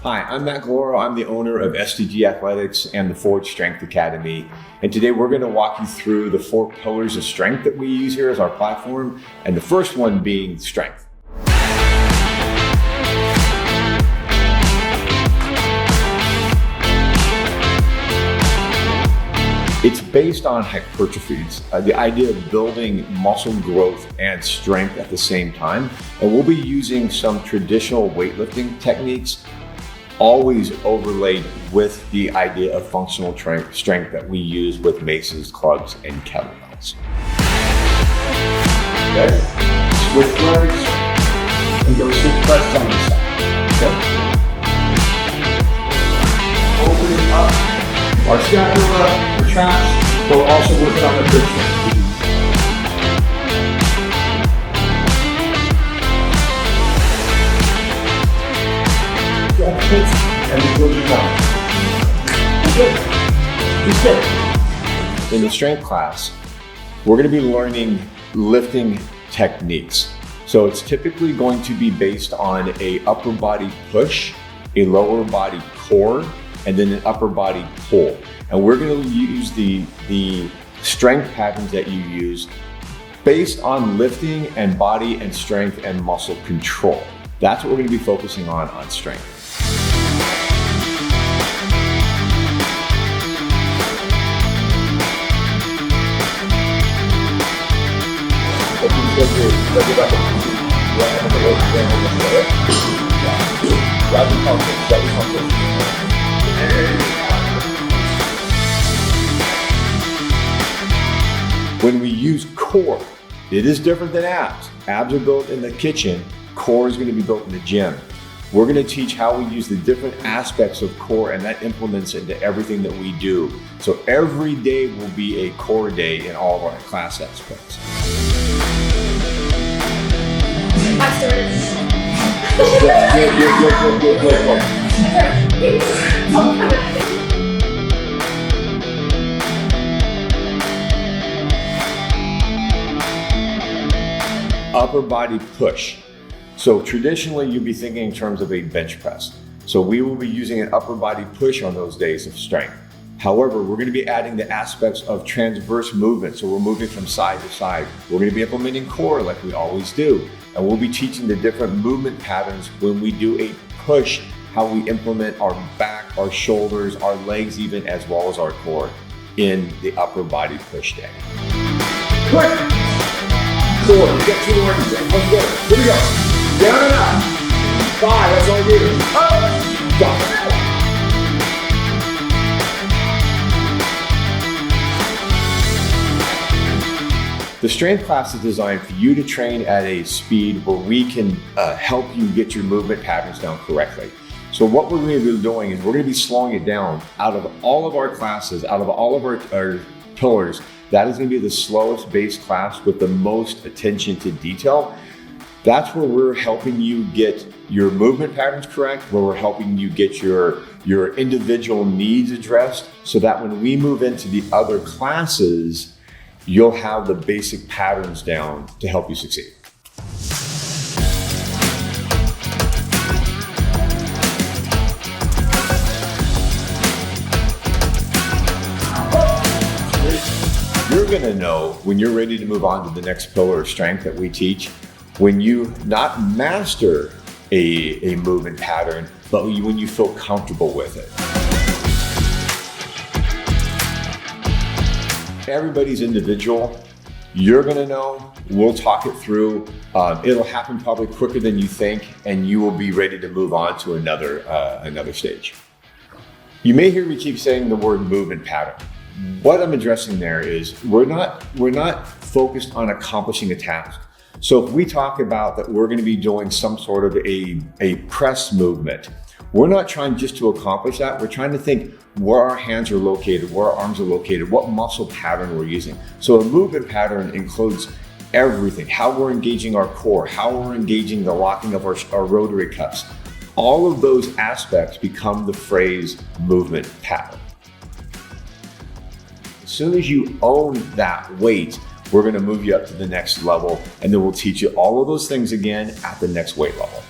Hi, I'm Matt Gloro. I'm the owner of SDG Athletics and the Forge Strength Academy. And today we're going to walk you through the 4 pillars of strength that we use here as our platform. And the first one being strength. It's based on hypertrophy. The idea of building muscle growth and strength at the same time. And we'll be using some traditional weightlifting techniques, always overlaid with the idea of functional strength that we use with maces, clubs, and kettlebells. Okay. Switch legs and go 6 presses on the side. Okay. Opening up our scapula, our traps, but we're also working on the bridge strength. And we close it down. Good. In the strength class, we're going to be learning lifting techniques. So it's typically going to be based on an upper body push, a lower body core, and then an upper body pull. And we're going to use the strength patterns that you use based on lifting and body and strength and muscle control. That's what we're going to be focusing on strength. When we use core, it is different than abs. Abs are built in the kitchen, core is going to be built in the gym. We're going to teach how we use the different aspects of core, and that implements into everything that we do. So every day will be a core day in all of our class aspects. Upper body push. So traditionally, you'd be thinking in terms of a bench press. So we will be using an upper body push on those days of strength. However, we're going to be adding the aspects of transverse movement. So we're moving from side to side. We're going to be implementing core like we always do. And we'll be teaching the different movement patterns when we do a push, how we implement our back, our shoulders, our legs even, as well as our core in the upper body push day. Quick! Core, we got 2 more. Let's go. Here we go. Down and up. 5, that's all you do. Up, down. The strength class is designed for you to train at a speed where we can help you get your movement patterns down correctly. So what we're going to be doing is we're going to be slowing it down. Out of all of our classes, out of all of our pillars, that is going to be the slowest base class with the most attention to detail. That's where we're helping you get your movement patterns correct, where we're helping you get your individual needs addressed, so that when we move into the other classes, you'll have the basic patterns down to help you succeed. You're going to know when you're ready to move on to the next pillar of strength that we teach, when you not master a movement pattern, but when you feel comfortable with it. Everybody's individual. You're going to know. We'll talk it through. It'll happen probably quicker than you think, and you will be ready to move on to another stage. You may hear me keep saying the word movement pattern. What I'm addressing there is we're not focused on accomplishing a task. So if we talk about that we're going to be doing some sort of a press movement, We're not trying just to accomplish that. We're trying to think where our hands are located, where our arms are located, what muscle pattern we're using. So a movement pattern includes everything, how we're engaging our core, how we're engaging the locking of our rotary cuffs. All of those aspects become the phrase movement pattern. As soon as you own that weight, we're going to move you up to the next level, and then we'll teach you all of those things again at the next weight level.